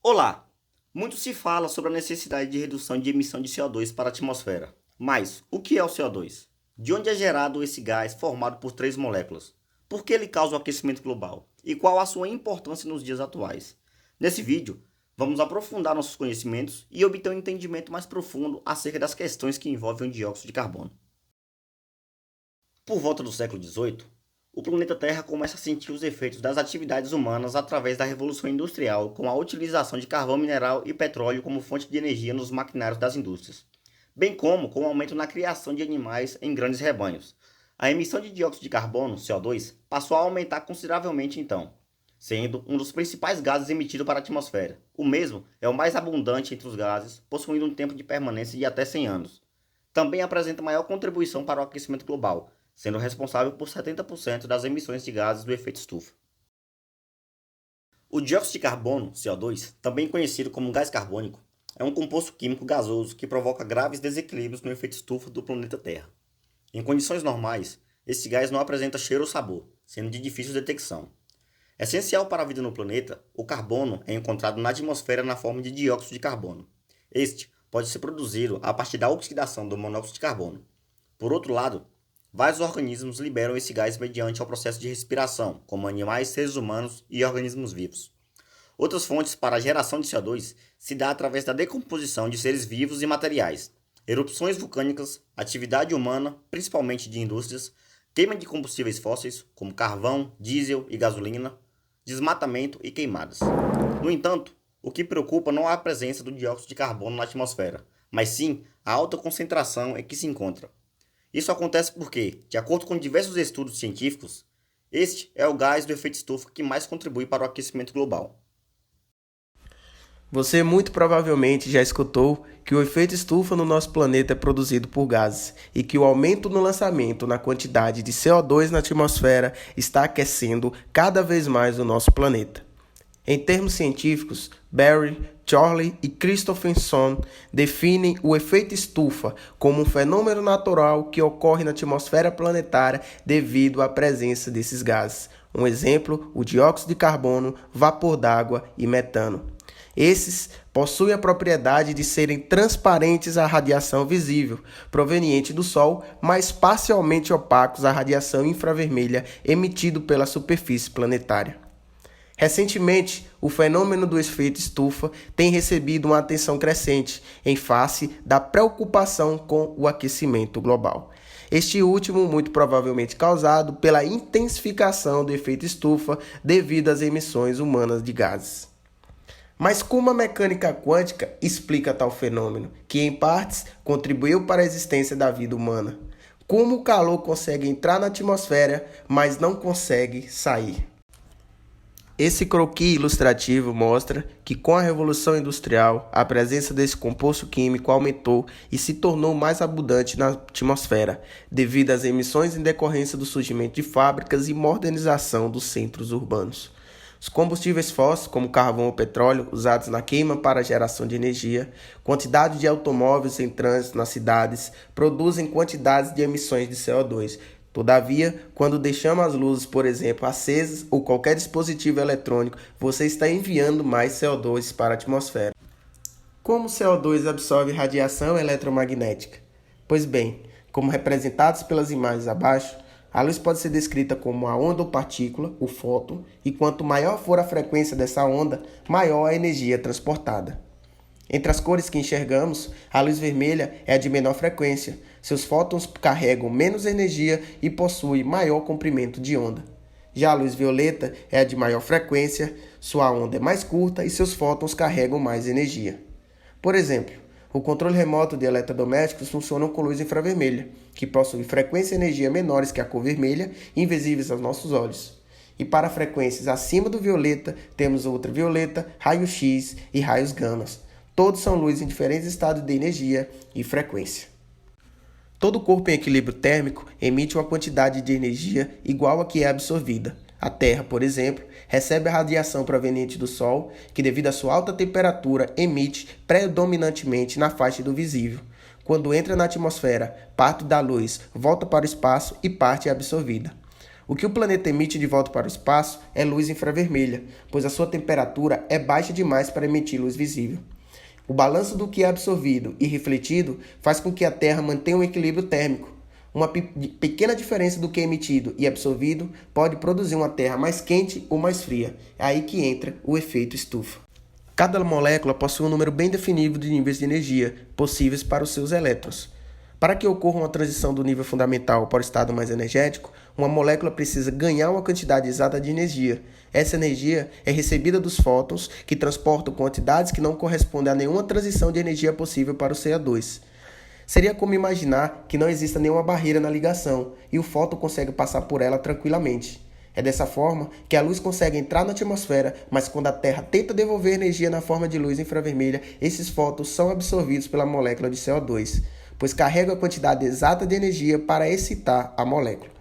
Olá! Muito se fala sobre a necessidade de redução de emissão de CO2 para a atmosfera. Mas o que é o CO2? De onde é gerado esse gás formado por três moléculas? Por que ele causa o aquecimento global? E qual a sua importância nos dias atuais? Nesse vídeo, vamos aprofundar nossos conhecimentos e obter um entendimento mais profundo acerca das questões que envolvem o dióxido de carbono. Por volta do século XVIII, o planeta Terra começa a sentir os efeitos das atividades humanas através da Revolução Industrial, com a utilização de carvão mineral e petróleo como fonte de energia nos maquinários das indústrias, bem como com o aumento na criação de animais em grandes rebanhos. A emissão de dióxido de carbono, CO2, passou a aumentar consideravelmente então, sendo um dos principais gases emitidos para a atmosfera. O mesmo é o mais abundante entre os gases, possuindo um tempo de permanência de até 100 anos. Também apresenta maior contribuição para o aquecimento global, sendo responsável por 70% das emissões de gases do efeito estufa. O dióxido de carbono, CO2, também conhecido como gás carbônico, é um composto químico gasoso que provoca graves desequilíbrios no efeito estufa do planeta Terra. Em condições normais, esse gás não apresenta cheiro ou sabor, sendo de difícil detecção. Essencial para a vida no planeta, o carbono é encontrado na atmosfera na forma de dióxido de carbono. Este pode ser produzido a partir da oxidação do monóxido de carbono. Por outro lado, vários organismos liberam esse gás mediante o processo de respiração, como animais, seres humanos e organismos vivos. Outras fontes para a geração de CO2 se dá através da decomposição de seres vivos e materiais, erupções vulcânicas, atividade humana, principalmente de indústrias, queima de combustíveis fósseis, como carvão, diesel e gasolina, desmatamento e queimadas. No entanto, o que preocupa não é a presença do dióxido de carbono na atmosfera, mas sim a alta concentração em que se encontra. Isso acontece porque, de acordo com diversos estudos científicos, este é o gás do efeito estufa que mais contribui para o aquecimento global. Você muito provavelmente já escutou que o efeito estufa no nosso planeta é produzido por gases e que o aumento no lançamento na quantidade de CO2 na atmosfera está aquecendo cada vez mais o nosso planeta. Em termos científicos, Barry, Charlie e Christopherson definem o efeito estufa como um fenômeno natural que ocorre na atmosfera planetária devido à presença desses gases. Um exemplo, o dióxido de carbono, vapor d'água e metano. Esses possuem a propriedade de serem transparentes à radiação visível, proveniente do Sol, mas parcialmente opacos à radiação infravermelha emitida pela superfície planetária. Recentemente, o fenômeno do efeito estufa tem recebido uma atenção crescente em face da preocupação com o aquecimento global. Este último, muito provavelmente causado pela intensificação do efeito estufa devido às emissões humanas de gases. Mas como a mecânica quântica explica tal fenômeno, que em partes contribuiu para a existência da vida humana? Como o calor consegue entrar na atmosfera, mas não consegue sair? Esse croquis ilustrativo mostra que com a Revolução Industrial, a presença desse composto químico aumentou e se tornou mais abundante na atmosfera, devido às emissões em decorrência do surgimento de fábricas e modernização dos centros urbanos. Os combustíveis fósseis, como carvão ou petróleo, usados na queima para a geração de energia, quantidade de automóveis em trânsito nas cidades, produzem quantidades de emissões de CO2. Todavia, quando deixamos as luzes, por exemplo, acesas ou qualquer dispositivo eletrônico, você está enviando mais CO2 para a atmosfera. Como o CO2 absorve radiação eletromagnética? Pois bem, como representados pelas imagens abaixo, a luz pode ser descrita como a onda ou partícula, o fóton, e quanto maior for a frequência dessa onda, maior a energia transportada. Entre as cores que enxergamos, a luz vermelha é a de menor frequência. Seus fótons carregam menos energia e possuem maior comprimento de onda. Já a luz violeta é a de maior frequência, sua onda é mais curta e seus fótons carregam mais energia. Por exemplo, o controle remoto de eletrodomésticos funciona com luz infravermelha, que possui frequência e energia menores que a cor vermelha, invisíveis aos nossos olhos. E para frequências acima do violeta, temos ultravioleta, raio-x e raios gamas. Todos são luz em diferentes estados de energia e frequência. Todo corpo em equilíbrio térmico emite uma quantidade de energia igual à que é absorvida. A Terra, por exemplo, recebe a radiação proveniente do Sol, que devido à sua alta temperatura emite predominantemente na faixa do visível. Quando entra na atmosfera, parte da luz volta para o espaço e parte é absorvida. O que o planeta emite de volta para o espaço é luz infravermelha, pois a sua temperatura é baixa demais para emitir luz visível. O balanço do que é absorvido e refletido faz com que a Terra mantenha um equilíbrio térmico. Uma pequena diferença do que é emitido e absorvido pode produzir uma Terra mais quente ou mais fria. É aí que entra o efeito estufa. Cada molécula possui um número bem definido de níveis de energia possíveis para os seus elétrons. Para que ocorra uma transição do nível fundamental para o estado mais energético, uma molécula precisa ganhar uma quantidade exata de energia. Essa energia é recebida dos fótons, que transportam quantidades que não correspondem a nenhuma transição de energia possível para o CO2. Seria como imaginar que não exista nenhuma barreira na ligação e o fóton consegue passar por ela tranquilamente. É dessa forma que a luz consegue entrar na atmosfera, mas quando a Terra tenta devolver energia na forma de luz infravermelha, esses fótons são absorvidos pela molécula de CO2, pois carrega a quantidade exata de energia para excitar a molécula.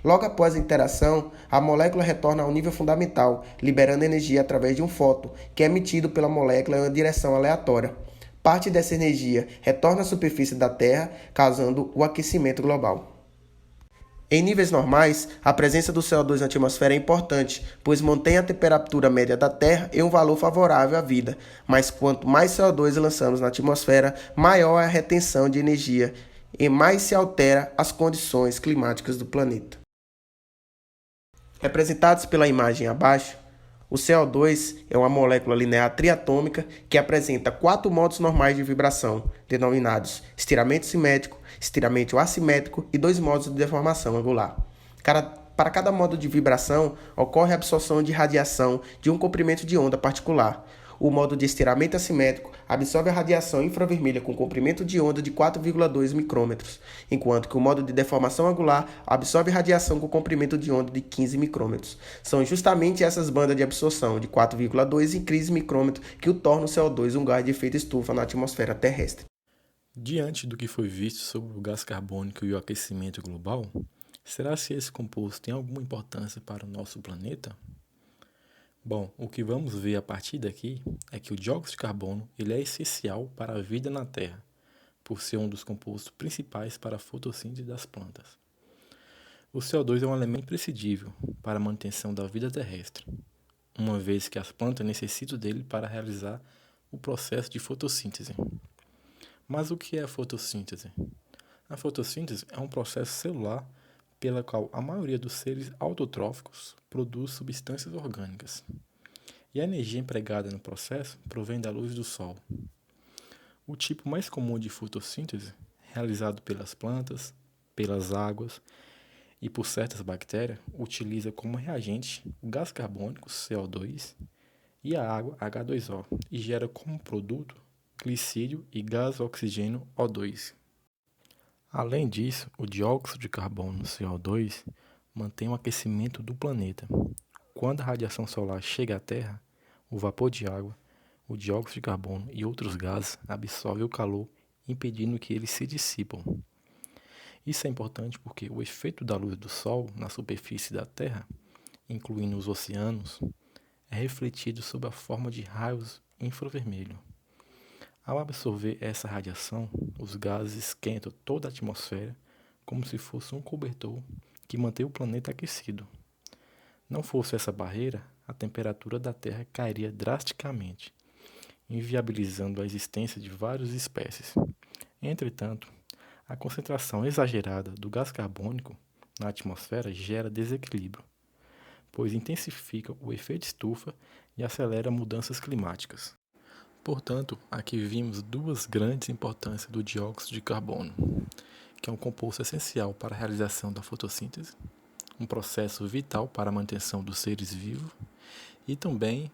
Logo após a interação, a molécula retorna ao nível fundamental, liberando energia através de um fóton, que é emitido pela molécula em uma direção aleatória. Parte dessa energia retorna à superfície da Terra, causando o aquecimento global. Em níveis normais, a presença do CO2 na atmosfera é importante, pois mantém a temperatura média da Terra em um valor favorável à vida, mas quanto mais CO2 lançamos na atmosfera, maior é a retenção de energia e mais se altera as condições climáticas do planeta. Representados pela imagem abaixo, o CO2 é uma molécula linear triatômica que apresenta 4 modos normais de vibração, denominados estiramento simétrico, estiramento assimétrico e 2 modos de deformação angular. Para cada modo de vibração, ocorre a absorção de radiação de um comprimento de onda particular. O modo de estiramento assimétrico absorve a radiação infravermelha com comprimento de onda de 4,2 micrômetros, enquanto que o modo de deformação angular absorve radiação com comprimento de onda de 15 micrômetros. São justamente essas bandas de absorção de 4,2 e 15 micrômetros que o tornam o CO2 um gás de efeito estufa na atmosfera terrestre. Diante do que foi visto sobre o gás carbônico e o aquecimento global, será se esse composto tem alguma importância para o nosso planeta? Bom, o que vamos ver a partir daqui é que o dióxido de carbono ele é essencial para a vida na Terra, por ser um dos compostos principais para a fotossíntese das plantas. O CO2 é um elemento imprescindível para a manutenção da vida terrestre, uma vez que as plantas necessitam dele para realizar o processo de fotossíntese. Mas o que é a fotossíntese? A fotossíntese é um processo celular pela qual a maioria dos seres autotróficos produz substâncias orgânicas. E a energia empregada no processo provém da luz do sol. O tipo mais comum de fotossíntese, realizado pelas plantas, pelas águas e por certas bactérias, utiliza como reagente o gás carbônico, CO2, e a água, H2O, e gera como produto glicídio e gás oxigênio, O2. Além disso, o dióxido de carbono, CO2, mantém o aquecimento do planeta. Quando a radiação solar chega à Terra, o vapor de água, o dióxido de carbono e outros gases absorvem o calor, impedindo que eles se dissipam. Isso é importante porque o efeito da luz do Sol na superfície da Terra, incluindo os oceanos, é refletido sob a forma de raios infravermelhos. Ao absorver essa radiação, os gases esquentam toda a atmosfera como se fosse um cobertor que mantém o planeta aquecido. Não fosse essa barreira, a temperatura da Terra cairia drasticamente, inviabilizando a existência de várias espécies. Entretanto, a concentração exagerada do gás carbônico na atmosfera gera desequilíbrio, pois intensifica o efeito estufa e acelera mudanças climáticas. Portanto, aqui vimos duas grandes importâncias do dióxido de carbono, que é um composto essencial para a realização da fotossíntese, um processo vital para a manutenção dos seres vivos, e também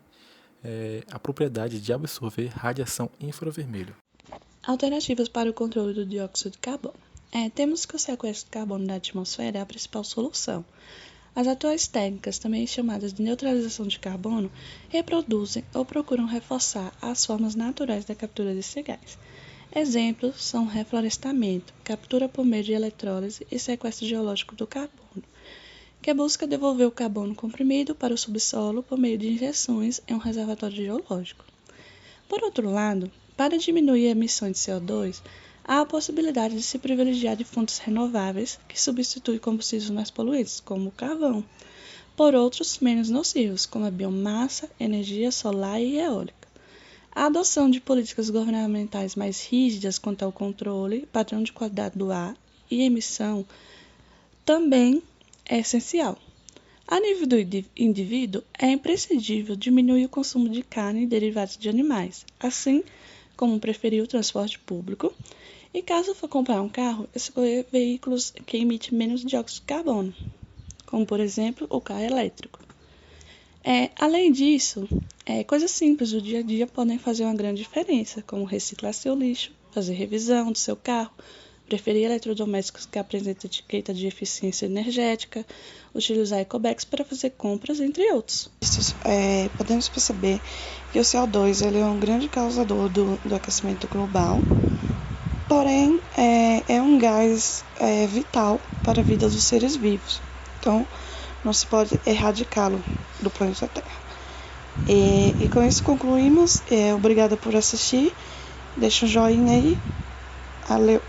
a propriedade de absorver radiação infravermelha. Alternativas para o controle do dióxido de carbono. Temos que o sequestro de carbono da atmosfera é a principal solução. As atuais técnicas, também chamadas de neutralização de carbono, reproduzem ou procuram reforçar as formas naturais da captura desse gás. Exemplos são reflorestamento, captura por meio de eletrólise e sequestro geológico do carbono, que busca devolver o carbono comprimido para o subsolo por meio de injeções em um reservatório geológico. Por outro lado, para diminuir a emissão de CO2, há a possibilidade de se privilegiar de fontes renováveis que substituem combustíveis mais poluentes, como o carvão, por outros menos nocivos, como a biomassa, energia solar e eólica. A adoção de políticas governamentais mais rígidas quanto ao controle, padrão de qualidade do ar e emissão também é essencial. A nível do indivíduo, é imprescindível diminuir o consumo de carne e derivados de animais, assim como preferir o transporte público e, caso for comprar um carro, escolher veículos que emitem menos dióxido de carbono, como, por exemplo, o carro elétrico. Além disso, coisas simples do dia a dia podem fazer uma grande diferença, como reciclar seu lixo, fazer revisão do seu carro, preferir eletrodomésticos que apresentem etiqueta de eficiência energética, utilizar ecobags para fazer compras, entre outros. Podemos perceber que o CO2 ele é um grande causador do aquecimento global, porém é um gás vital para a vida dos seres vivos. Então, não se pode erradicá-lo do planeta Terra. E com isso concluímos. Obrigada por assistir. Deixa um joinha aí. Valeu!